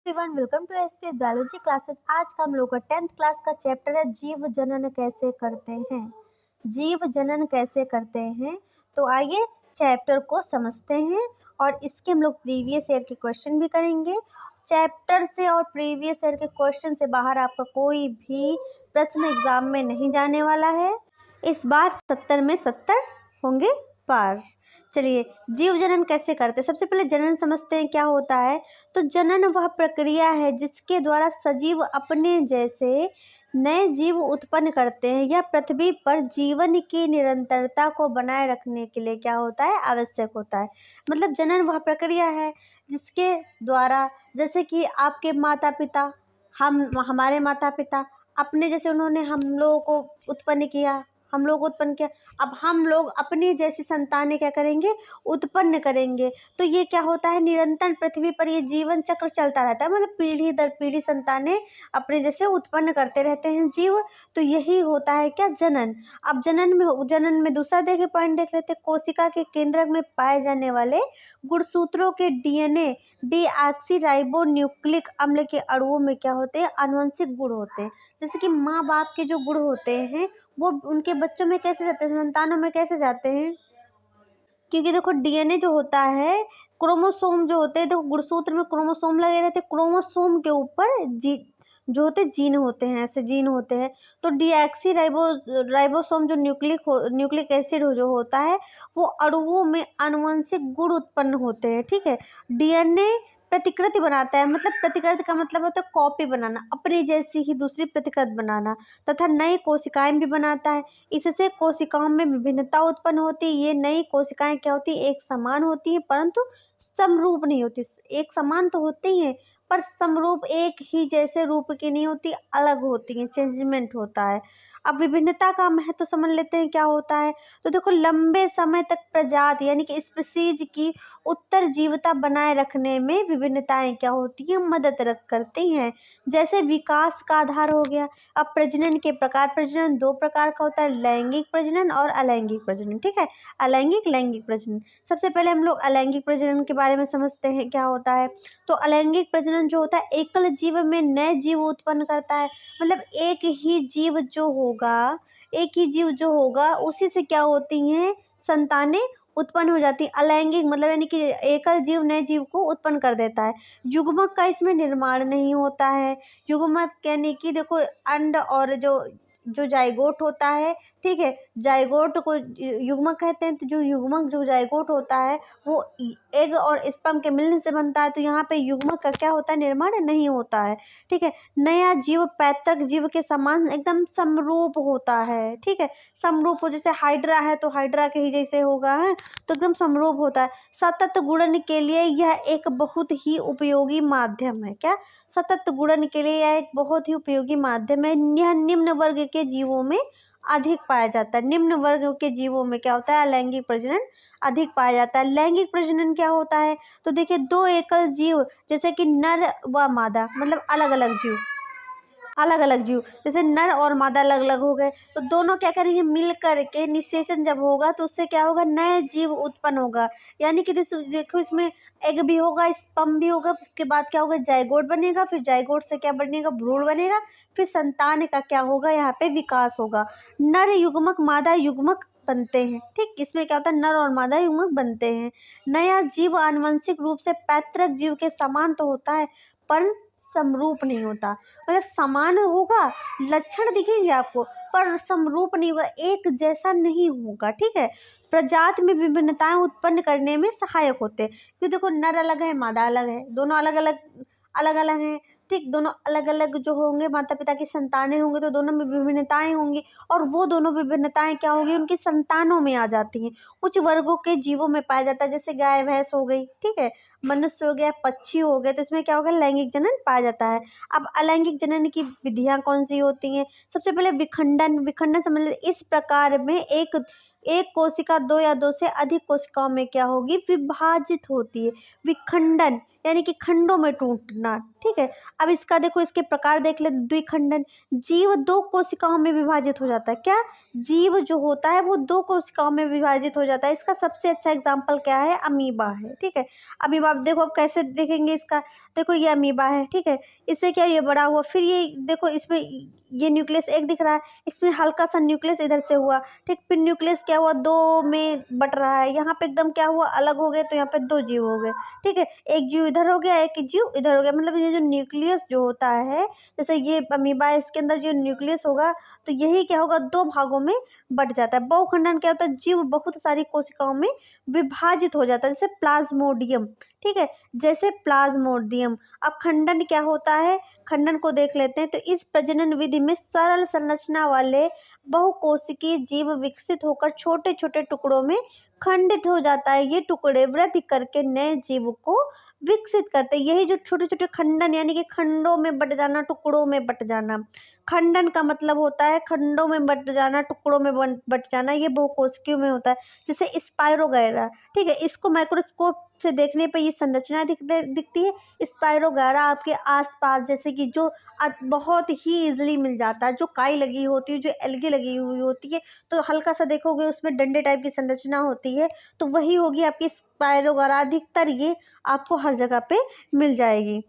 Everyone welcome to SPS biology classes. आज का हम लोग का 10th क्लास का चैप्टर है जीव जनन कैसे करते हैं। जीव जनन कैसे करते हैं, तो आइए चैप्टर को समझते हैं और इसके हम लोग प्रीवियस ईयर के क्वेश्चन भी करेंगे। चैप्टर से और प्रीवियस ईयर के क्वेश्चन से बाहर आपका कोई भी प्रश्न एग्जाम में नहीं जाने वाला है। इस बार 70 में 70 होंगे पार। चलिए जीव जनन कैसे करते हैं। सबसे पहले जनन समझते हैं क्या होता है। तो जनन वह प्रक्रिया है जिसके द्वारा सजीव अपने जैसे नए जीव उत्पन्न करते हैं। यह पृथ्वी पर जीवन की निरंतरता को बनाए रखने के लिए क्या होता है, आवश्यक होता है। मतलब जनन वह प्रक्रिया है जिसके द्वारा, जैसे कि आपके माता पिता, हमारे माता पिता अपने जैसे उन्होंने हम लोगों को उत्पन्न किया, हम लोग उत्पन्न किया, अब हम लोग अपनी जैसी संतानें क्या करेंगे, उत्पन्न करेंगे। तो ये क्या होता है, निरंतर पृथ्वी पर ये जीवन चक्र चलता रहता है। मतलब पीढ़ी दर पीढ़ी संतानें अपने जैसे उत्पन्न करते रहते हैं जीव। तो यही होता है क्या, जनन। अब जनन में दूसरा देखे पॉइंट देख लेते हैं। कोशिका के केंद्रक में पाए जाने वाले गुणसूत्रों के डीएनए डीऑक्सी न्यूक्लिक अम्ल के अणुओं में क्या होते हैं, आनुवंशिक गुण होते हैं। जैसे कि माँ बाप के जो गुण होते हैं वो उनके बच्चों में कैसे जाते हैं, संतानों में कैसे जाते हैं। क्योंकि देखो डीएनए जो होता है, क्रोमोसोम जो होते हैं, देखो गुणसूत्र में क्रोमोसोम लगे रहते हैं, क्रोमोसोम के ऊपर जी जो होते जीन होते हैं, ऐसे जीन होते हैं। तो डीऑक्सी राइबोसोम जो न्यूक्लिक एसिड जो होता है, वो अणुओं में आनुवंशिक गुण उत्पन्न होते हैं। ठीक है, डीएनए प्रतिकृति बनाता है। मतलब प्रतिकृति का मतलब होता है कॉपी बनाना, अपनी जैसी ही दूसरी प्रतिकृति बनाना, तथा नई कोशिकाएं भी बनाता है। इससे कोशिकाओं में विभिन्नता उत्पन्न होती है। ये नई कोशिकाएं क्या होती है, एक समान होती है परंतु समरूप नहीं होती। एक समान तो होती हैं पर समरूप एक ही जैसे रूप की नहीं होती, अलग होती हैं, चेंजमेंट होता है। अब विभिन्नता का महत्व समझ लेते हैं क्या होता है। तो देखो लंबे समय तक प्रजाति यानी कि स्पीसीज की उत्तर जीवता बनाए रखने में विभिन्नताएं क्या होती हैं, मदद करती हैं। जैसे विकास का आधार हो गया। अब प्रजनन के प्रकार, प्रजनन दो प्रकार का होता है, लैंगिक प्रजनन और अलैंगिक प्रजनन। ठीक है, अलैंगिक लैंगिक प्रजनन। सबसे पहले हम लोग अलैंगिक प्रजनन के बारे में समझते हैं क्या होता है। तो अलैंगिक प्रजनन जो होता है, एकल जीव में नए जीव उत्पन्न करता है। मतलब एक ही जीव जो होगा उसी से क्या होती हैं, संतानें उत्पन्न हो जाती है। अलैंगिक मतलब यानी कि एकल जीव नए जीव को उत्पन्न कर देता है। युग्मक का इसमें निर्माण नहीं होता है। युग्मक यानी कि देखो अंड और जो जाइगोट होता है, ठीक है, जाइगोट को युग्मक कहते हैं। तो जो युग्मक जो जाइगोट होता है वो एग और स्पर्म के मिलने से बनता है। तो यहाँ पे युग्मक का क्या होता है, निर्माण नहीं होता है। ठीक है, नया जीव पैतृक जीव के समान एकदम समरूप होता है। ठीक है, समरूप हो, जैसे हाइड्रा है तो हाइड्रा के ही जैसे होगा है, तो एकदम समरूप होता है। सतत गुणन के लिए यह एक बहुत ही उपयोगी माध्यम है। क्या, सतत गुणन के लिए यह एक बहुत ही उपयोगी माध्यम है। यह निम्न वर्ग के जीवों में अधिक पाया जाता है। निम्न वर्ग के जीवों में क्या होता है, लैंगिक प्रजनन अधिक पाया जाता है। लैंगिक प्रजनन क्या होता है, तो देखिए दो एकल जीव जैसे कि नर व मादा, मतलब अलग अलग जीव जैसे नर और मादा अलग अलग हो गए, तो दोनों क्या करेंगे, मिल करके निषेचन जब होगा तो उससे क्या होगा, नए जीव उत्पन्न होगा। यानी कि देखो इसमें एग भी होगा, स्पर्म भी होगा, उसके बाद क्या होगा, जाइगोट बनेगा, फिर जाइगोट से क्या बनेगा, भ्रूण बनेगा, फिर संतान का क्या होगा, यहाँ पे विकास होगा। नर युग्मक मादा युग्मक बनते हैं। ठीक, इसमें क्या होता है, नर और मादा युग्मक बनते हैं। नया जीव आनुवंशिक रूप से पैतृक जीव के समान तो होता है पर समरूप नहीं होता। मतलब समान होगा, लक्षण दिखेंगे आपको, पर समरूप नहीं होगा, एक जैसा नहीं होगा। ठीक है, प्रजाति में विभिन्नताएं उत्पन्न करने में सहायक होते हैं। क्योंकि देखो नर अलग है, मादा अलग है, दोनों अलग अलग हैं। ठीक, दोनों अलग अलग जो होंगे, माता पिता की संतानें होंगी, तो दोनों में विभिन्नताएं होंगी और वो दोनों विभिन्नताएं क्या होगी, उनकी संतानों में आ जाती हैं। उच्च वर्गों के जीवों में पाया जाता है, जैसे गाय भैंस हो गई, ठीक है, मनुष्य हो गया, पक्षी हो गए, तो इसमें क्या होगा, लैंगिक जनन पाया जाता है। अब अलैंगिक जनन की विधियां कौन सी होती हैं। सबसे पहले विखंडन समझ लेते। इस प्रकार में एक कोशिका दो या दो से अधिक कोशिकाओं में क्या होगी, विभाजित होती है। विखंडन यानी कि खंडों में टूटना। ठीक है, अब इसका देखो, इसके प्रकार देख ले। द्विखंडन, जीव दो कोशिकाओं में विभाजित हो जाता है। क्या, जीव जो होता है वो दो कोशिकाओं में विभाजित हो जाता है। इसका सबसे अच्छा एग्जाम्पल क्या है, अमीबा है। ठीक है, अमीबा आप देखो, अब कैसे देखेंगे इसका, देखो ये अमीबा है। ठीक है, इससे क्या, ये बड़ा हुआ, फिर ये देखो इसमें ये न्यूक्लियस एक दिख रहा है, इसमें हल्का सा न्यूक्लियस इधर से हुआ। ठीक, फिर न्यूक्लियस क्या हुआ, दो में बट रहा है, यहाँ पे एकदम क्या हुआ, अलग हो गए, तो यहाँ पे दो जीव हो गए। ठीक है, एक जीव इधर हो गया, एक जीव इधर हो गया। मतलब ये जो न्यूक्लियस जो होता है, जैसे ये अमीबा है, इसके अंदर जो न्यूक्लियस होगा तो यही क्या होगा, दो भागों में बट जाता है। बहुखंडन क्या होता है, जीव बहुत सारी कोशिकाओं में विभाजित हो जाता है, जैसे प्लाज्मोडियम। ठीक है, जैसे प्लाज्मोडियम। अब खंडन क्या होता है, खंडन को देख लेते हैं। तो इस प्रजनन विधि में सरल संरचना वाले बहुकोशिकीय जीव विकसित होकर छोटे छोटे टुकड़ों में खंडित हो जाता है। ये टुकड़े वृद्धि करके नए जीव को विकसित करते हैं। यही जो छोटे छोटे खंडन, यानी कि खंडों में बट जाना, टुकड़ों में बट जाना। खंडन का मतलब होता है खंडों में बट जाना, टुकड़ों में बट जाना। ये बहुकोशिकीय में होता है, जैसे स्पाइरोगैरा। ठीक है, इसको माइक्रोस्कोप से देखने पे ये संरचना दिखती है। स्पाइरोगैरा आपके आसपास, जैसे कि जो बहुत ही इजीली मिल जाता है, जो काई लगी होती है, जो एल्गी लगी हुई होती है, तो हल्का सा देखोगे उसमें डंडे टाइप की संरचना होती है, तो वही होगी आपकी स्पाइरोगैरा। अधिकतर ये आपको हर जगह पे मिल जाएगी।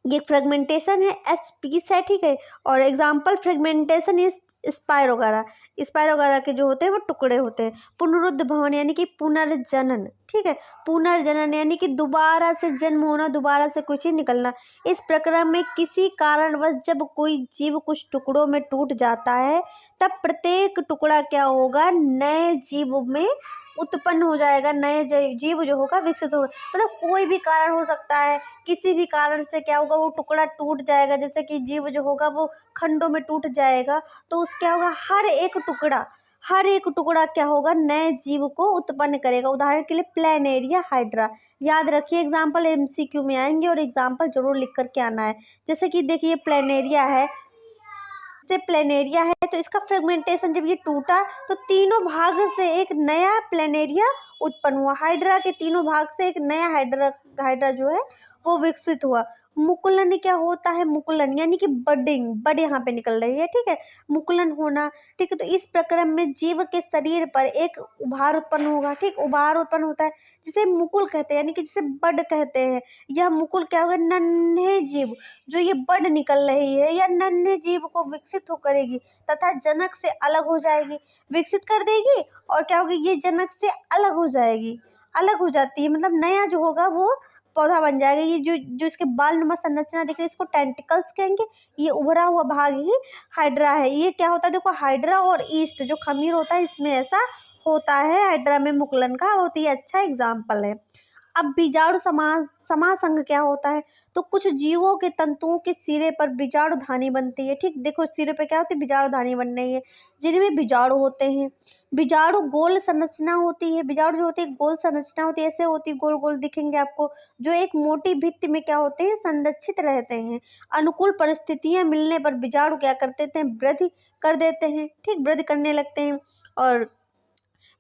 ये फ्रेगमेंटेशन है, एच पीस है। ठीक है, और एग्जाम्पल फ्रेगमेंटेशन इज स्पाइरोगैरा। स्पाइरोगैरा के जो होते हैं वो टुकड़े होते हैं। पुनरुद्ध भवन यानी कि पुनर्जनन। ठीक है, पुनर्जनन यानी कि दोबारा से जन्म होना, दोबारा से कुछ ही निकलना। इस प्रक्रिया में किसी कारणवश जब कोई जीव कुछ टुकड़ों में टूट जाता है, तब प्रत्येक टुकड़ा क्या होगा, नए जीव में उत्पन्न हो जाएगा, नए जीव जो होगा विकसित होगा। मतलब कोई भी कारण हो सकता है, किसी भी कारण से क्या होगा, वो टुकड़ा टूट जाएगा। जैसे कि जीव जो होगा वो खंडों में टूट जाएगा, तो उस क्या होगा, हर एक टुकड़ा क्या होगा, नए जीव को उत्पन्न करेगा। उदाहरण के लिए प्लेनेरिया हाइड्रा। याद रखिए, एग्जाम्पल एमसीक्यू में आएंगे और एग्जाम्पल जरूर लिख करके आना है। जैसे कि देखिए प्लेनेरिया है, प्लेनेरिया है, तो इसका फ्रेगमेंटेशन जब ये टूटा तो तीनों भाग से एक नया प्लेनेरिया उत्पन्न हुआ। हाइड्रा के तीनों भाग से एक नया हाइड्रा जो है वो विकसित हुआ। मुकुलन क्या होता है, मुकुलन यानी कि बडिंग, बड यहाँ पे निकल रही है। ठीक है, मुकुलन होना। ठीक है, तो इस प्रक्रम में जीव के शरीर पर एक उभार उत्पन्न होगा। ठीक, उभार उत्पन्न होता है जिसे मुकुल कहते हैं, यानी कि जिसे बड कहते हैं। यह मुकुल क्या होगा, नन्हे जीव जो ये बड निकल रही है, या नन्हे जीव को विकसित हो करेगी तथा जनक से अलग हो जाएगी, विकसित कर देगी। और क्या होगी, ये जनक से अलग हो जाएगी, अलग हो जाती है, मतलब नया जो होगा वो पौधा बन जाएगा। ये जो जो इसके बाल नुमा संरचना दिख रही है, इसको टेंटिकल्स कहेंगे। ये उभरा हुआ भाग ही हाइड्रा है। ये क्या होता है, देखो हाइड्रा और ईस्ट जो खमीर होता है, इसमें ऐसा होता है। हाइड्रा में मुकुलन का बहुत ही अच्छा एग्जाम्पल है। अब बीजाणु समासंग क्या होता है, तो कुछ जीवों के तंतुओं के सिरे पर बीजाणु धानी बनती है। ठीक, देखो सिरे पे क्या होती है, बीजाणु धानी बन रही है, जिनमें बीजाणु होते हैं। बीजाणु गोल संरचना होती है, बीजाणु जो होती है गोल संरचना होती है, ऐसे होती है, गोल गोल दिखेंगे आपको, जो एक मोटी भित्ति में क्या होते हैं, संरक्षित रहते हैं। अनुकूल परिस्थितियां मिलने पर बीजाणु क्या करते हैं, वृद्धि कर देते हैं। ठीक, वृद्धि करने लगते हैं और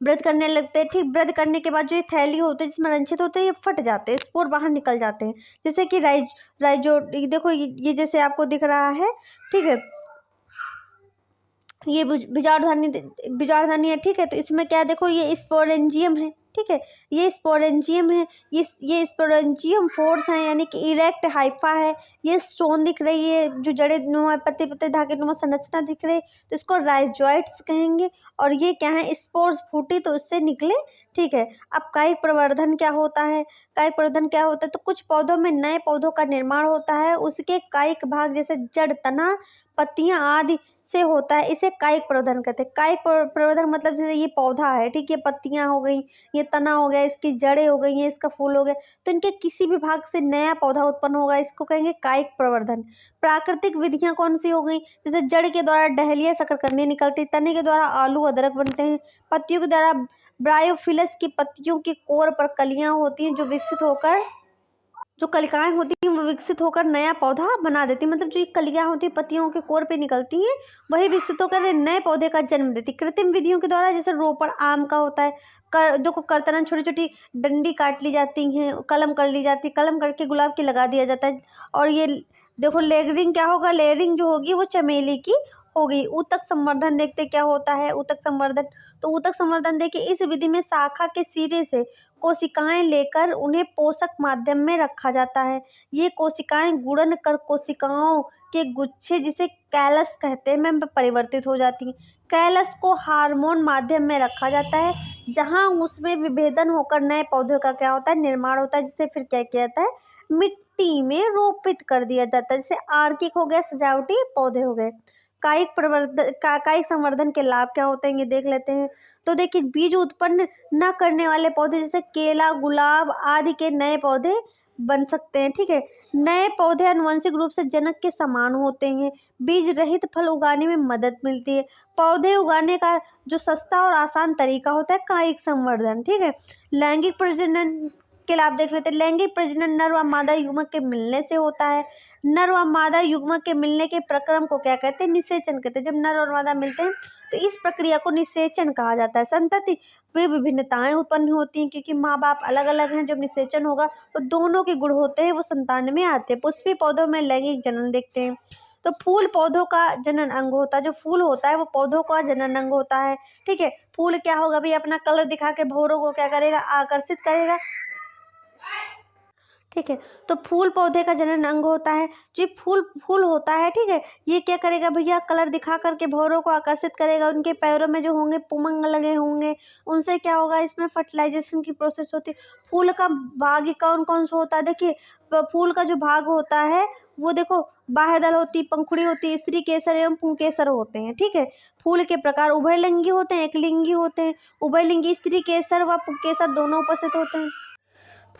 वृद्ध करने लगते हैं। ठीक, वृद्ध करने के बाद जो ये थैली होती है जिसमें रंचित होते हैं, ये फट जाते हैं, स्पोर बाहर निकल जाते हैं। जैसे कि राइजो देखो, ये जैसे आपको दिख रहा है। ठीक है, ये बीजाणुधानी है। ठीक है, तो इसमें क्या है, देखो ये स्पोरेंजियम है। ठीक है, ये स्पोरेंजियम है, ये स्पोरेंजियम फोर्स है, यानी कि इरेक्ट हाइफा है। ये स्टोन दिख रही है, जो जड़े नुमा पत्ते पत्ते धागे नुमा संरचना दिख रही है, तो इसको राइजोइट्स कहेंगे। और ये क्या है, स्पोर्स फूटी तो इससे निकले। ठीक है, अब कायिक प्रवर्धन क्या होता है, कायिक प्रवर्धन क्या होता है, तो कुछ पौधों में नए पौधों का निर्माण होता है, उसके कायिक भाग जैसे जड़, तना, पत्तियां आदि से होता है, इसे कायिक प्रवर्धन कहते हैं। कायिक प्रवर्धन मतलब जैसे ये पौधा है, ठीक है, पत्तियां हो गई, ये तना हो गया, इसकी जड़ें हो गई, ये इसका फूल हो गया, तो इनके किसी भी भाग से नया पौधा उत्पन्न होगा, इसको कहेंगे कायिक प्रवर्धन। प्राकृतिक विधियां कौन सी हो गई, जैसे जड़ के द्वारा डहलिया शकरकंदी निकलती, तने के द्वारा आलू अदरक बनते हैं, पत्तियों के द्वारा ब्रायोफिलस की पत्तियों की कोर पर कलियां होती हैं जो जो कलिकाएं होती हैं वो विकसित होकर नया पौधा बना देती हैं। मतलब जो ये कलियां होती हैं पत्तियों के कोर पे निकलती हैं, वही विकसित होकर नए पौधे का जन्म देती। कृत्रिम विधियों के द्वारा जैसे रोपण आम का होता है, देखो कर्तन छोटी छोटी डंडी काट ली जाती हैं, कलम कर ली जाती है, कलम करके गुलाब की लगा दिया जाता है। और ये देखो लेयरिंग क्या होगा, लेयरिंग जो होगी वो चमेली की होगी। ऊतक संवर्धन देखते क्या होता है, ऊतक संवर्धन। तो ऊतक संवर्धन देखिए, इस विधि में शाखा के सिरे से कोशिकाएं लेकर उन्हें पोषक माध्यम में रखा जाता है। ये कोशिकाएं गुणन कर कोशिकाओं के गुच्छे जिसे कैलस कहते हैं में परिवर्तित हो जाती हैं। कैलस को हार्मोन माध्यम में रखा जाता है, जहां उसमें विभेदन होकर नए पौधे का क्या होता है, निर्माण होता है, जिसे फिर क्या किया जाता है, मिट्टी में रोपित कर दिया जाता है। जैसे आर्किक हो गया, सजावटी पौधे हो गए। कायिक संवर्धन के लाभ क्या होते हैं ये देख लेते हैं। तो देखिए, बीज उत्पन्न न करने वाले पौधे जैसे केला, गुलाब आदि के नए पौधे बन सकते हैं। ठीक है, नए पौधे आनुवंशिक रूप से जनक के समान होते हैं। बीज रहित फल उगाने में मदद मिलती है। पौधे उगाने का जो सस्ता और आसान तरीका होता है कायिक संवर्धन। ठीक है, लैंगिक प्रजनन के लाभ देख लेते हैं। लैंगिक प्रजनन नर व मादा युग्मक के मिलने से होता है। नर व मादा युग्मक के मिलने के प्रक्रम को क्या कहते हैं, निषेचन कहते हैं। जब नर और मादा मिलते हैं तो इस प्रक्रिया को निषेचन कहा जाता है। संतति में विभिन्नताएं उत्पन्न होती हैं, क्योंकि माँ बाप अलग अलग हैं। जब निषेचन होगा तो दोनों के गुण होते हैं वो संतान में आते हैं। पुष्पीय पौधों में लैंगिक जनन देखते हैं। तो फूल पौधों का जनन अंग होता है। जो फूल होता है वो पौधों का जनन अंग होता है। ठीक है, फूल क्या होगा भाई, अपना कलर दिखा के भौरों को क्या करेगा, आकर्षित करेगा। ठीक है, तो फूल पौधे का जनन अंग होता है। जो फूल होता है, ठीक है, ये क्या करेगा भैया, कलर दिखा करके भौरों को आकर्षित करेगा। उनके पैरों में जो होंगे पुमंग लगे होंगे, उनसे क्या होगा, इसमें फर्टिलाइजेशन की प्रोसेस होती है। फूल का भाग कौन कौन सा होता है, देखिए फूल का जो भाग होता है वो देखो, बाह्यदल होती, पंखुड़ी होती, स्त्री केसर एवं पुंकेसर होते हैं। ठीक है, फूल के प्रकार उभयलिंगी होते हैं, एकलिंगी होते हैं। उभयलिंगी स्त्री केसर व पुंकेसर दोनों उपस्थित होते हैं।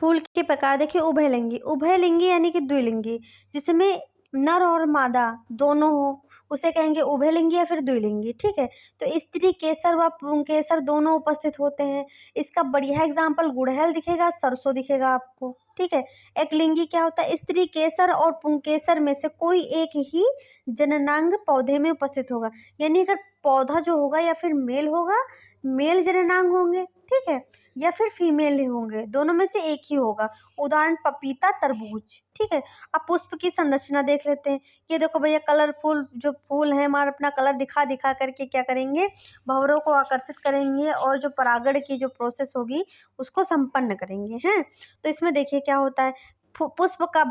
फूल के प्रकार देखिए, उभयलिंगी। उभयलिंगी यानी कि द्विलिंगी, जिसमें नर और मादा दोनों हो, उसे कहेंगे उभयलिंगी या फिर द्विलिंगी। ठीक है, तो स्त्री केसर व पुंकेसर दोनों उपस्थित होते हैं। इसका बढ़िया एग्जाम्पल गुड़हल दिखेगा, सरसों दिखेगा आपको। ठीक है, एकलिंगी क्या होता है, स्त्री केसर और पुंकेसर में से कोई एक ही जननांग पौधे में उपस्थित होगा। यानी अगर पौधा जो होगा या फिर मेल होगा, मेल जननांग होंगे, ठीक है, या फिर फीमेल ही होंगे, दोनों में से एक ही होगा। उदाहरण पपीता, तरबूज। ठीक है, अब पुष्प की संरचना देख लेते हैं। ये देखो भैया, कलरफुल जो फूल है हमारा, अपना कलर दिखा दिखा करके क्या करेंगे, भंवरों को आकर्षित करेंगे और जो परागण की जो प्रोसेस होगी उसको संपन्न करेंगे हैं। तो इसमें देखिए क्या होता है, पुष्प का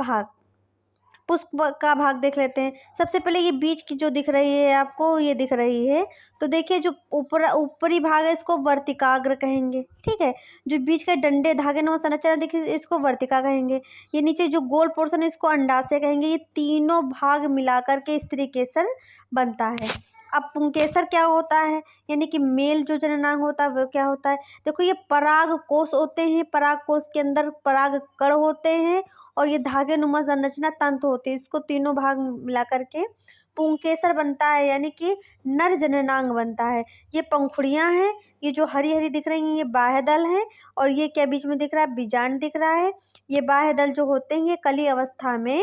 भाग देख लेते हैं। सबसे पहले ये बीज की जो दिख रही है आपको, ये दिख रही है, तो देखिए जो ऊपरी भाग है इसको वर्तिकाग्र कहेंगे। ठीक है, जो बीज के डंडे धागे नुमा संरचना देखिए इसको वर्तिका कहेंगे। ये नीचे जो गोल पोर्शन है इसको अंडाशय कहेंगे। ये तीनों भाग मिलाकर के स्त्री केसर बनता है। अब पुंकेसर क्या होता है, यानी कि मेल जो जननांग होता है वो क्या होता है, देखो ये पराग कोष होते हैं। पराग कोष के अंदर पराग कण होते हैं और ये धागे नुमा संरचना तंतु होती है। इसको तीनों भाग मिला करके पुंकेसर बनता है, यानी कि नर जननांग बनता है। ये पंखुड़ियां हैं, ये जो हरी हरी दिख रही हैं ये बाह्यदल हैं, और ये क्या बीच में दिख रहा है, बीजांड दिख रहा है। ये बाह्यदल जो होते हैं ये कली अवस्था में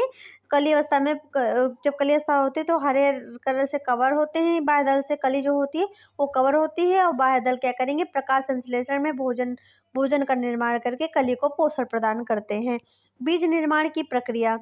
जब कली अवस्था होती है तो हरे कलर से कवर होते हैं। बाह्यदल से कली जो होती है वो कवर होती है, और बाह्यदल क्या करेंगे, प्रकाश संश्लेषण में भोजन का निर्माण करके कली को पोषण प्रदान करते हैं। बीज निर्माण की प्रक्रिया,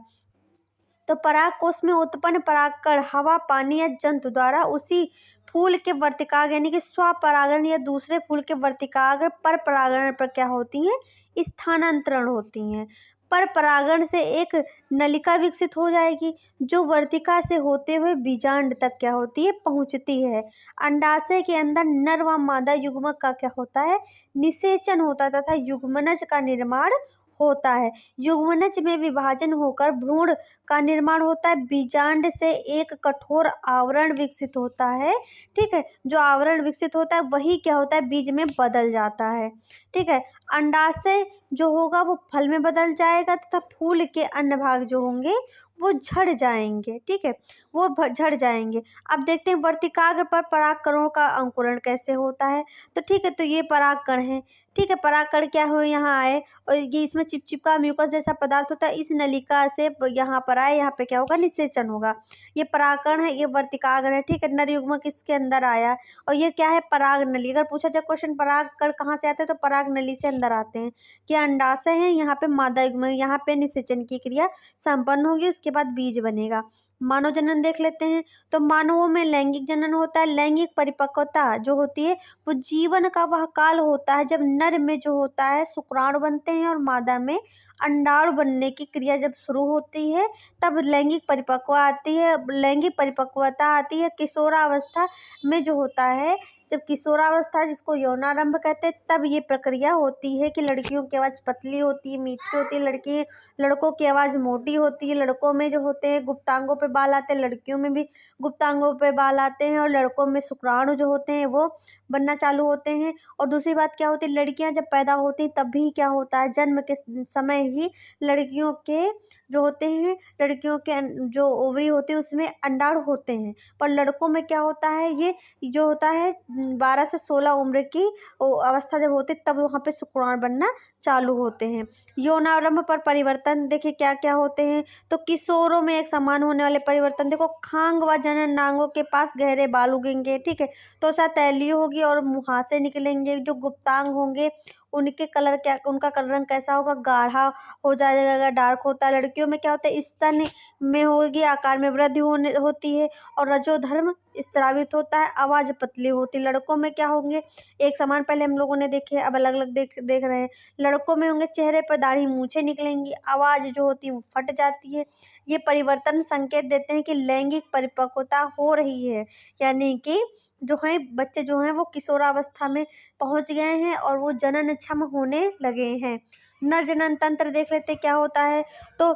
तो पराग कोष में उत्पन्न परागकण हवा, पानी या जंतु द्वारा उसी फूल के वर्तिकाग्र यानी कि स्वपरागण या दूसरे फूल के वर्तिकाग्र पर परागण पर क्या होती हैं, स्थानांतरण होती हैं। पर परागण से एक नलिका विकसित हो जाएगी जो वर्तिका से होते हुए बीजांड तक क्या होती है, पहुंचती है। अंडाशय के अंदर नर व मादा युग्मक का क्या होता है, निषेचन होता है तथा युग्मनज का निर्माण होता है। युग्मनज में विभाजन होकर भ्रूण का निर्माण होता है। बीजांड से एक कठोर आवरण विकसित होता है। ठीक है, जो आवरण विकसित होता है वही क्या होता है, बीज में बदल जाता है। ठीक है, अंडाशय जो होगा वो फल में बदल जाएगा तथा फूल के अन्य भाग जो होंगे वो झड़ जाएंगे, ठीक है, वो झड़ जाएंगे। अब देखते हैं वर्तिकाग्र पर परागकणों का अंकुरण कैसे होता है। तो ठीक है, तो ये परागकण है, ठीक है, परागकण क्या हो यहाँ आए और ये इसमें चिपचिपका म्यूकस जैसा पदार्थ होता है, इस नलिका से यहाँ पर आए, यहाँ पे क्या होगा, निषेचन होगा। ये परागकण है, ये वर्तिकाग्र है, ठीक है, नर युग्मक इसके अंदर आया और ये क्या है, पराग नली। अगर पूछा जाए क्वेश्चन परागकण कहाँ से आते हैं, तो पराग नली से अंदर आते हैं। क्या अंडाशय है, यहाँ पे मादा युग्मक, यहाँ पे निषेचन की क्रिया संपन्न होगी, उसके बाद बीज बनेगा। मानव जनन देख लेते हैं। तो मानवों में लैंगिक जनन होता है। लैंगिक परिपक्वता जो होती है वो जीवन का वह काल होता है जब नर में जो होता है शुक्राणु बनते हैं और मादा में अंडाणु बनने की क्रिया जब शुरू होती है तब लैंगिक परिपक्वता आती है। लैंगिक परिपक्वता आती है किशोरावस्था में जो होता है, जब किशोरावस्था जिसको यौनारंभ कहते हैं, तब ये प्रक्रिया होती है कि लड़कियों की आवाज़ पतली होती है, मीठी होती है, लड़कों की आवाज़ मोटी होती है। लड़कों में जो होते हैं गुप्तांगों पे बाल आते हैं, लड़कियों में भी गुप्तांगों पे बाल आते हैं और लड़कों में शुक्राणु जो होते हैं वो बनना चालू होते हैं। और दूसरी बात क्या होती है, लड़कियां जब पैदा होती हैं तब भी क्या होता है, जन्म के समय ही लड़कियों के जो होते हैं, लड़कियों के जो ओवरी होते हैं उसमें अंडाणु होते हैं। पर लड़कों में क्या होता है, ये जो होता है 12 से 16 उम्र की अवस्था जब होती है तब वहाँ पे शुक्राणु बनना चालू होते हैं। यौनारंभ पर परिवर्तन देखिए क्या क्या होते हैं। तो किशोरों में एक समान होने वाले परिवर्तन देखो, खांग व जननांगों के पास गहरे बाल उगेंगे, ठीक है, तो तैलीय होगी और मुहासे निकलेंगे। जो गुप्तांग होंगे उनके कलर क्या, उनका कलर रंग कैसा होगा, गाढ़ा हो जाएगा, डार्क होता है। लड़कियों में क्या होता है, स्तन में होगी, आकार में वृद्धि होती है और रजोधर्म स्त्रावित होता है, आवाज़ पतली होती है। लड़कों में क्या होंगे, एक समान पहले हम लोगों ने देखे, अब अलग अलग देख रहे हैं। लड़कों में होंगे चेहरे पर दाढ़ी मूछें निकलेंगी, आवाज़ जो होती है वो फट जाती है। ये परिवर्तन संकेत देते हैं कि लैंगिक परिपक्वता हो रही है, यानी कि जो है बच्चे जो हैं वो किशोरावस्था में पहुंच गए हैं और वो जननक्षम होने लगे हैं। नर जनन तंत्र देख लेते हैं क्या होता है। तो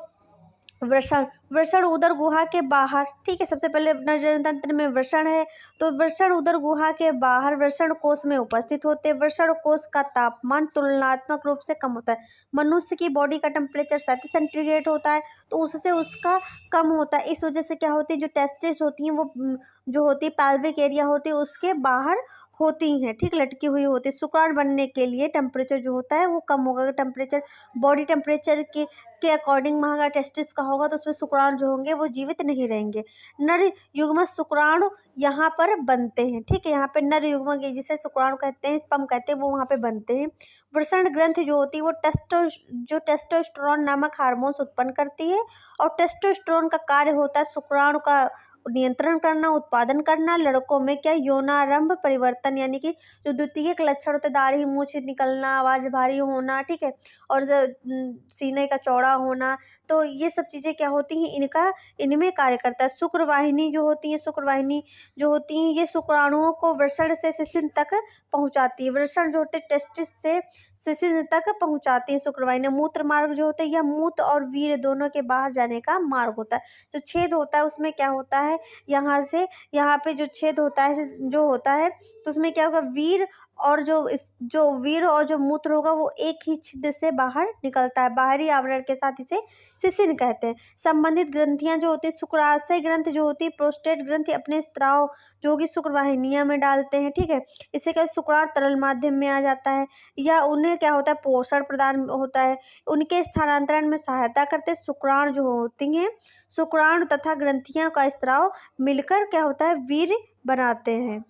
वृषण, वृषण उदर गुहा के बाहर, ठीक है, सबसे पहले नर जनन तंत्र में वृषण है। तो वृषण उदर गुहा के बाहर वृषण कोष में उपस्थित होते हैं। वृषण कोष का तापमान तुलनात्मक रूप से कम होता है। मनुष्य की बॉडी का टेम्परेचर 37 सेंटीग्रेड होता है, तो उससे उसका कम होता है। इस वजह से क्या होती है, जो टेस्टिस होती हैं वो जो होती है पैल्विक एरिया होती है उसके बाहर होती हैं, ठीक, लटकी हुई होती है। शुक्राणु बनने के लिए टेम्परेचर जो होता है वो कम होगा। अगर टेम्परेचर बॉडी टेम्परेचर के अकॉर्डिंग वहाँ का टेस्टिस का होगा तो उसमें शुक्राणु जो होंगे वो जीवित नहीं रहेंगे। नर युग्म शुक्राणु यहाँ पर बनते हैं, ठीक है, यहाँ पे नर युग्म जिसे शुक्राणु कहते हैं, स्पर्म कहते हैं, वो वहाँ पे बनते हैं। वृषण ग्रंथि जो होती है वो टेस्टोस्टेरोन नामक हार्मोन्स उत्पन्न करती है और टेस्टोस्टेरोन का कार्य होता है शुक्राणु का नियंत्रण करना, उत्पादन करना। लड़कों में क्या, यौनारंभ परिवर्तन, यानी कि जो द्वितीयक लक्षण होते हैं, दाढ़ी मूछ निकलना, आवाज़ भारी होना, ठीक है, और सीने का चौड़ा होना, तो ये सब चीज़ें क्या होती हैं, इनमें कार्य करता है। शुक्रवाहिनी जो होती है, शुक्रवाहिनी जो होती हैं ये शुक्राणुओं को वृषण से शिश्न तक पहुँचाती है। वृषण जो होते हैं टेस्टिस से शिश्न तक पहुँचाती है शुक्रवाहिनी। मूत्र मार्ग जो होता है यह मूत्र और वीर्य दोनों के बाहर जाने का मार्ग होता है। जो छेद होता है उसमें क्या होता है, यहाँ से यहाँ पे जो छेद होता है जो होता है तो उसमें क्या होगा, वीर और जो वीर और जो मूत्र होगा वो एक ही छिद्र से बाहर निकलता है। बाहरी आवरण के साथ इसे शिश्न कहते हैं। संबंधित ग्रंथियां जो होती है, शुक्राशय ग्रंथि जो होती है, प्रोस्टेट ग्रंथि अपने स्त्राव जो होगी शुक्रवाहिनियां में डालते हैं, ठीक है, इससे क्या शुक्राणु तरल माध्यम में आ जाता है या उन्हें क्या होता है, पोषण प्रदान होता है, उनके स्थानांतरण में सहायता करते हैं। शुक्राणु जो होती हैं, शुक्राणु तथा ग्रंथियां का स्त्राव मिलकर क्या होता है, वीर्य बनाते हैं।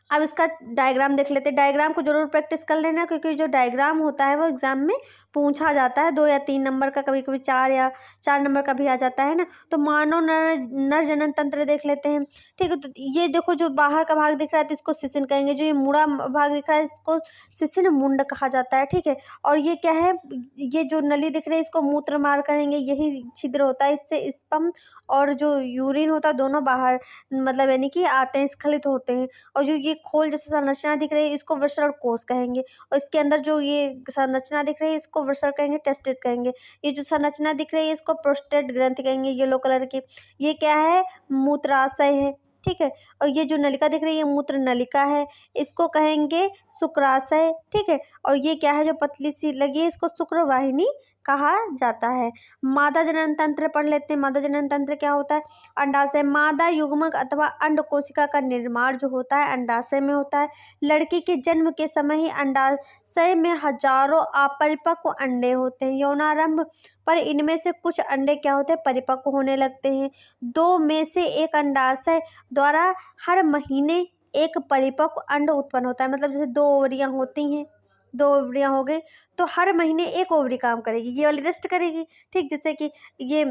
अब इसका डायग्राम देख लेते हैं। डायग्राम को जरूर प्रैक्टिस कर लेना क्योंकि जो डायग्राम होता है वो एग्जाम में पूछा जाता है, 2 या 3 नंबर का, कभी कभी 4 नंबर का भी आ जाता है ना। तो मानव नर जनन तंत्र देख लेते हैं, ठीक है। तो ये देखो जो बाहर का भाग दिख रहा है तो इसको शिश्न कहेंगे, जो ये मुड़ा भाग दिख रहा है इसको शिश्न मुंड कहा जाता है, ठीक है। और ये क्या है, ये जो नली दिख रही है इसको मूत्र मार्ग कहेंगे, यही छिद्र होता है, इससे स्पर्म और जो यूरिन होता है दोनों बाहर मतलब यानी कि आते हैं, स्खलित होते हैं। और जो ये खोल जैसे संरचना दिख रही है इसको वृषण कोष कहेंगे और इसके अंदर जो ये संरचना दिख रही है इसको वृषण कहेंगे, टेस्टिस कहेंगे। ये जो संरचना दिख रही है इसको प्रोस्टेट ग्रंथि कहेंगे, येलो कलर की, ये क्या है, मूत्राशय है, ठीक है। और ये जो नलिका दिख रही है मूत्र नलिका है, इसको कहेंगे शुक्राशय, ठीक है। और ये क्या है जो पतली सी लगी है इसको शुक्रवाहिनी कहा जाता है। मादा जनन तंत्र पढ़ लेते हैं। मादा जनन तंत्र क्या होता है? अंडाशय, मादा युग्मक अथवा अंड कोशिका का निर्माण जो होता है अंडाशय में होता है। लड़की के जन्म के समय ही अंडाशय में हजारों अपरिपक्व अंडे होते हैं। यौनारंभ पर इनमें से कुछ अंडे क्या होते हैं? परिपक्व होने लगते हैं। दो में से एक अंडाशय द्वारा हर महीने एक परिपक्व अंड उत्पन्न होता है। मतलब जैसे दो ओवरियां होती हैं, दो ओवरियां हो गई तो हर महीने एक ओवरी काम करेगी, ये वाली रेस्ट करेगी। ठीक, जैसे कि ये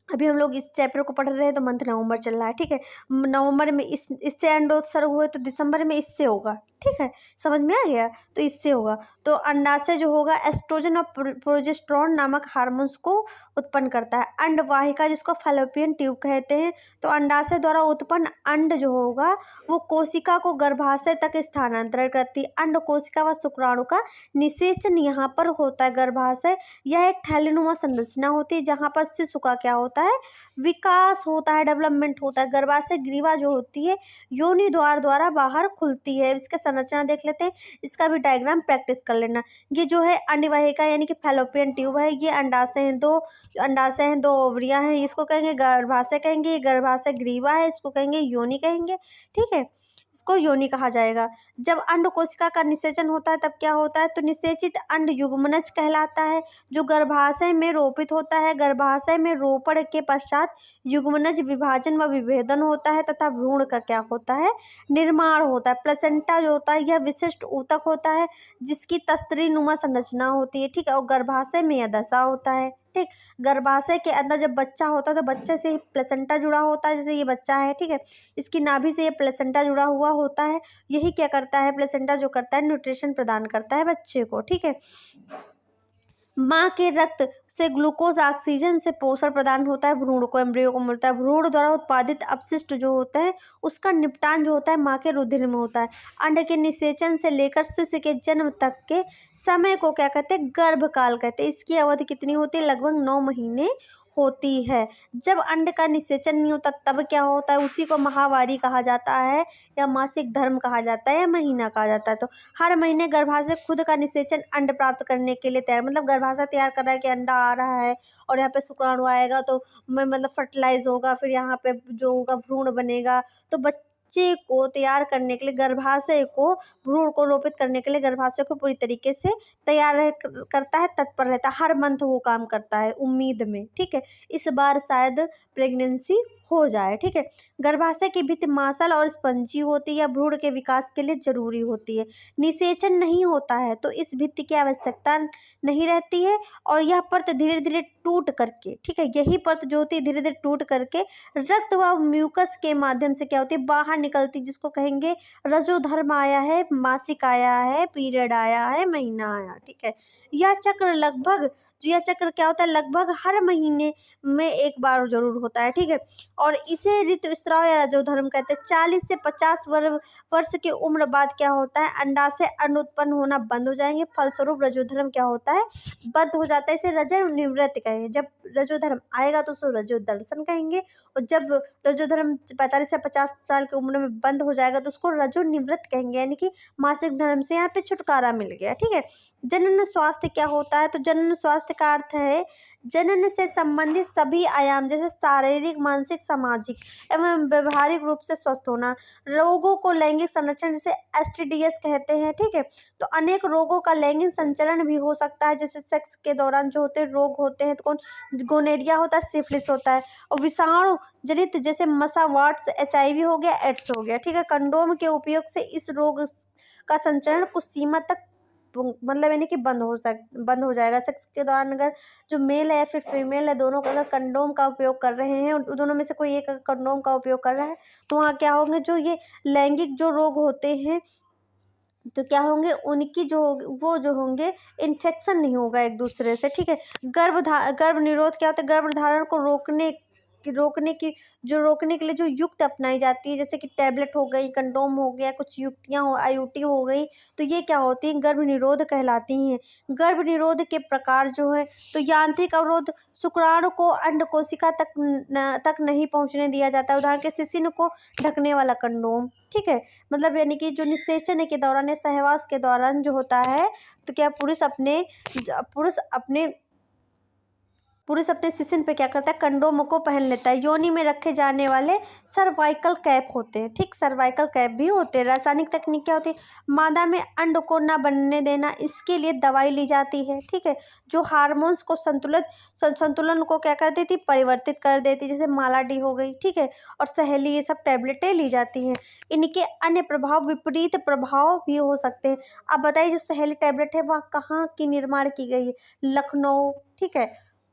अभी हम लोग इस चैप्टर को पढ़ रहे हैं तो मंथ नवंबर चल रहा है। ठीक है, नवंबर में इससे अंडोत्सर्ग हुए तो दिसंबर में इससे होगा। ठीक है, समझ में आ गया? तो इससे होगा तो अंडाशय जो होगा एस्ट्रोजन और प्रोजेस्टेरोन नामक हार्मोन्स को उत्पन्न करता है। अंडवाहिका जिसको फैलोपियन ट्यूब कहते हैं। तो अंडाशय द्वारा उत्पन्न अंड जो होगा वो कोशिका को गर्भाशय तक स्थानांतरण करती है। अंड कोशिका व शुक्राणु का निषेचन यहाँ पर होता है। गर्भाशय यह एक थैलीनुमा संरचना होती है जहाँ पर शिशु का क्या होता है? विकास होता है, डेवलपमेंट होता है। गर्भाशय ग्रीवा जो होती है योनि द्वार द्वारा बाहर खुलती है। इसका संरचना देख लेते हैं, इसका भी डायग्राम प्रैक्टिस कर लेना। ये जो है अंडवाहिका यानी कि फैलोपियन ट्यूब है, ये अंडाशय हैं, दो अंडाशय हैं, दो ओवरियां हैं, इसको कहेंगे गर्भाशय कहेंगे। ये गर्भाशय ग्रीवा है, इसको कहेंगे योनि कहेंगे। ठीक है, इसको योनि कहा जाएगा। जब अंड कोशिका का निषेचन होता है तब क्या होता है? तो निषेचित अंड युग्मनज कहलाता है जो गर्भाशय में रोपित होता है। गर्भाशय में रोपण के पश्चात युग्मनज विभाजन व विभेदन होता है तथा भ्रूण का क्या होता है? निर्माण होता है। प्लेसेंटा जो होता है यह विशिष्ट ऊतक होता है जिसकी तस्तरी नुमा संरचना होती है। ठीक है, और गर्भाशय में यह दशा होता है। ठीक, गर्भाशय के अंदर जब बच्चा होता है तो बच्चे से ही प्लेसेंटा जुड़ा होता है। जैसे ये बच्चा है, ठीक है, इसकी नाभि से ये प्लेसेंटा जुड़ा हुआ होता है। यही क्या करता है? प्लेसेंटा जो करता है न्यूट्रिशन प्रदान करता है बच्चे को। ठीक है, माँ के रक्त से ग्लूकोज ऑक्सीजन से पोषण प्रदान होता है भ्रूण को, एम्ब्रियो को मिलता है। भ्रूण द्वारा उत्पादित अपशिष्ट जो होता है उसका निपटान जो होता है माँ के रुधिर में होता है। अंड के निषेचन से लेकर शिशु के जन्म तक के समय को क्या कहते हैं? गर्भकाल कहते हैं। इसकी अवधि कितनी होती है? लगभग 9 महीने होती है। जब अंड का निषेचन नहीं होता तब क्या होता है? उसी को माहवारी कहा जाता है या मासिक धर्म कहा जाता है या महीना कहा जाता है। तो हर महीने गर्भाशय खुद का निषेचन अंड प्राप्त करने के लिए तैयार, मतलब गर्भाशय तैयार कर रहा है कि अंडा आ रहा है और यहाँ पे शुक्राणु आएगा तो मतलब फर्टिलाइज होगा, फिर यहाँ पे जो होगा भ्रूण बनेगा। तो बच्चे को तैयार करने के लिए गर्भाशय को, भ्रूण को रोपित करने के लिए गर्भाशय को पूरी तरीके से तैयार करता है, तत्पर रहता है। हर मंथ वो काम करता है उम्मीद में। ठीक है, इस बार शायद प्रेगनेंसी हो जाए। ठीक है, गर्भाशय की भित्ति मांसल और स्पंजी होती है, भ्रूण के विकास के लिए जरूरी होती है। निषेचन नहीं होता है तो इस भित्ति की आवश्यकता नहीं रहती है और यह परत धीरे धीरे टूट करके, ठीक है, यही परत जो होती है धीरे धीरे टूट करके रक्त व म्यूकस के माध्यम से क्या होती है? बाहर निकलती, जिसको कहेंगे रजोधर्म आया है, मासिक आया है, पीरियड आया है, महीना आया। ठीक है, यह चक्र लगभग यह चक्र क्या होता है? लगभग हर महीने में एक बार जरूर होता है। ठीक है, और इसे ऋतुस्राव या रजोधर्म कहते हैं। 40 से 50 वर्ष की उम्र बाद क्या होता है? अंडाशय अंड उत्पन्न होना बंद हो जाएंगे, फलस्वरूप रजोधर्म क्या होता है? बंद हो जाता है। इसे रजो निवृत्त कहेंगे। जब रजोधर्म आएगा तो उसको रजो दर्शन कहेंगे, और जब रजोधर्म 45 से 50 साल की उम्र में बंद हो जाएगा तो उसको रजो निवृत्त कहेंगे, यानी कि मासिक धर्म से यहाँ पे छुटकारा मिल गया। ठीक है, जनन स्वास्थ्य क्या होता है? तो जनन स्वास्थ्य का अर्थ है जनन से संबंधित सभी आयाम जैसे शारीरिक, मानसिक, सामाजिक एवं व्यवहारिक रूप से स्वस्थ होना। रोगों को लैंगिक संरक्षण जिसे एसटीडीएस कहते हैं। ठीक है, तो अनेक रोगों का लैंगिक संचरण भी हो सकता है, जैसे सेक्स के दौरान जो होते रोग होते हैं तो कौन? गोनेरिया होता है, सिफिलिस होता है, और विषाणु जनित जैसे मसा, वाट्स, एचआईवी हो गया, एड्स हो गया। ठीक है, कंडोम के उपयोग से इस रोग का संचरण कुछ सीमा तक मतलब यानी कि बंद हो जाएगा। सेक्स के दौरान अगर जो मेल है या फिर फीमेल है दोनों का अगर कंडोम का उपयोग कर रहे हैं, दोनों में से कोई एक कंडोम का उपयोग कर रहा है तो वहाँ क्या होंगे? जो ये लैंगिक जो रोग होते हैं तो क्या होंगे? उनकी वो जो होंगे इन्फेक्शन नहीं होगा एक दूसरे से। ठीक है, गर्भ निरोध क्या होता है? गर्भधारण को रोकने के लिए जो युक्त अपनाई जाती है, जैसे कि टैबलेट हो गई, कंडोम हो गया, कुछ युक्तियां हो, आईयूटी हो गई, तो ये क्या होती हैं? गर्भ निरोध कहलाती हैं। गर्भ निरोध के प्रकार जो है तो यांत्रिक अवरोध, शुक्राणु को अंड कोशिका तक नहीं पहुंचने दिया जाता है, उदाहरण के शिशिन को ढकने वाला कंडोम। ठीक है, मतलब यानी कि जो निषेचन के दौरान या सहवास के दौरान जो होता है तो क्या पुरुष अपने पुरुष अपने शिश्न पे क्या करता है, कंडोम को पहन लेता है। योनि में रखे जाने वाले सर्वाइकल कैप होते हैं, ठीक, सर्वाइकल कैप भी होते हैं। रासायनिक तकनीक क्या होती है, मादा में अंड को ना बनने देना, इसके लिए दवाई ली जाती है, ठीक है, जो हार्मोन्स को संतुलन को क्या कर देती, परिवर्तित कर देती, जैसे मालाडी हो गई, ठीक है, और सहेली, ये सब टैबलेटें ली जाती हैं। इनके अन्य प्रभाव, विपरीत प्रभाव भी हो सकते हैं। अब बताइए जो सहेली टैबलेट है वह कहाँ की निर्माण की गई है, लखनऊ, ठीक है,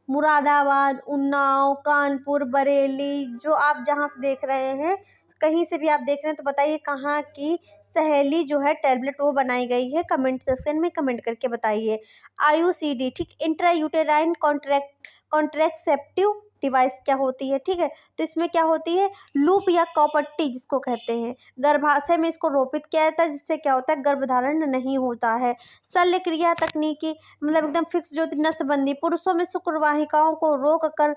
मुरादाबाद, उन्नाव, कानपुर, बरेली, जो आप जहाँ से देख रहे हैं, कहीं से भी आप देख रहे हैं तो बताइए कहाँ की सहेली जो है टैबलेट वो बनाई गई है, कमेंट सेक्शन में कमेंट करके बताइए। आईयूसीडी, ठीक, इंट्रायूटेराइन कॉन्ट्रैसेप्टिव डिवाइस क्या होती है, ठीक है, तो इसमें क्या होती है, लूप या कॉपट्टी जिसको कहते हैं, गर्भाशय में इसको रोपित किया जाता है, जिससे क्या होता है, गर्भधारण नहीं होता है। शल्य क्रिया तकनीकी, मतलब एकदम फिक्स जो नसबंदी, पुरुषों में शुक्रवाहिकाओं को रोक कर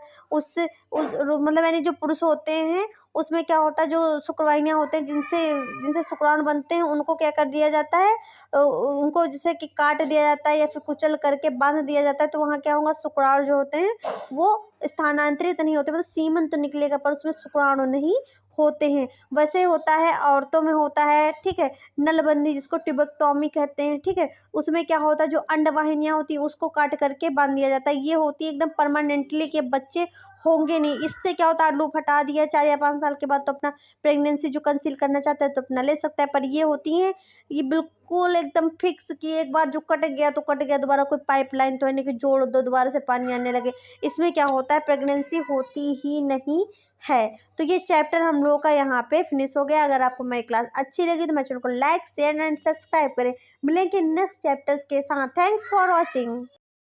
मतलब यानी जो पुरुष होते हैं उसमें क्या होता है, जो शुक्रवाहिनियाँ होते हैं जिनसे जिनसे शुक्राणु बनते हैं, उनको क्या कर दिया जाता है, उनको जैसे कि काट दिया जाता है या फिर कुचल करके बांध दिया जाता है, तो वहाँ क्या होगा, शुक्राणु जो होते हैं वो स्थानांतरित नहीं होते, मतलब सीमन तो निकलेगा पर उसमें शुक्राणु नहीं होते हैं। वैसे होता है औरतों में होता है, ठीक है, नलबंदी जिसको ट्यूबेक्टोमी कहते हैं, ठीक है, उसमें क्या होता है, जो अंडवाहिनियाँ होती हैं उसको काट करके बांध दिया जाता है। ये होती है एकदम परमानेंटली कि बच्चे होंगे नहीं। इससे क्या होता है, लूप हटा दिया 4 या 5 साल के बाद तो अपना प्रेगनेंसी जो कंसील करना चाहता है तो अपना ले सकता है। पर ये होती हैं, ये बिल्कुल एकदम फिक्स कि एक बार जो कट गया तो कट गया, दोबारा कोई पाइपलाइन तो है नहीं कि जोड़ दो दोबारा से पानी आने लगे। इसमें क्या होता है, प्रेगनेंसी होती ही नहीं है। तो ये चैप्टर हम लोगों का यहाँ पे फिनिश हो गया। अगर आपको मेरी क्लास अच्छी लगी तो मेरे चैनल को लाइक शेयर एंड सब्सक्राइब करें। मिलेंगे नेक्स्ट चैप्टर्स के साथ। Thanks for watching.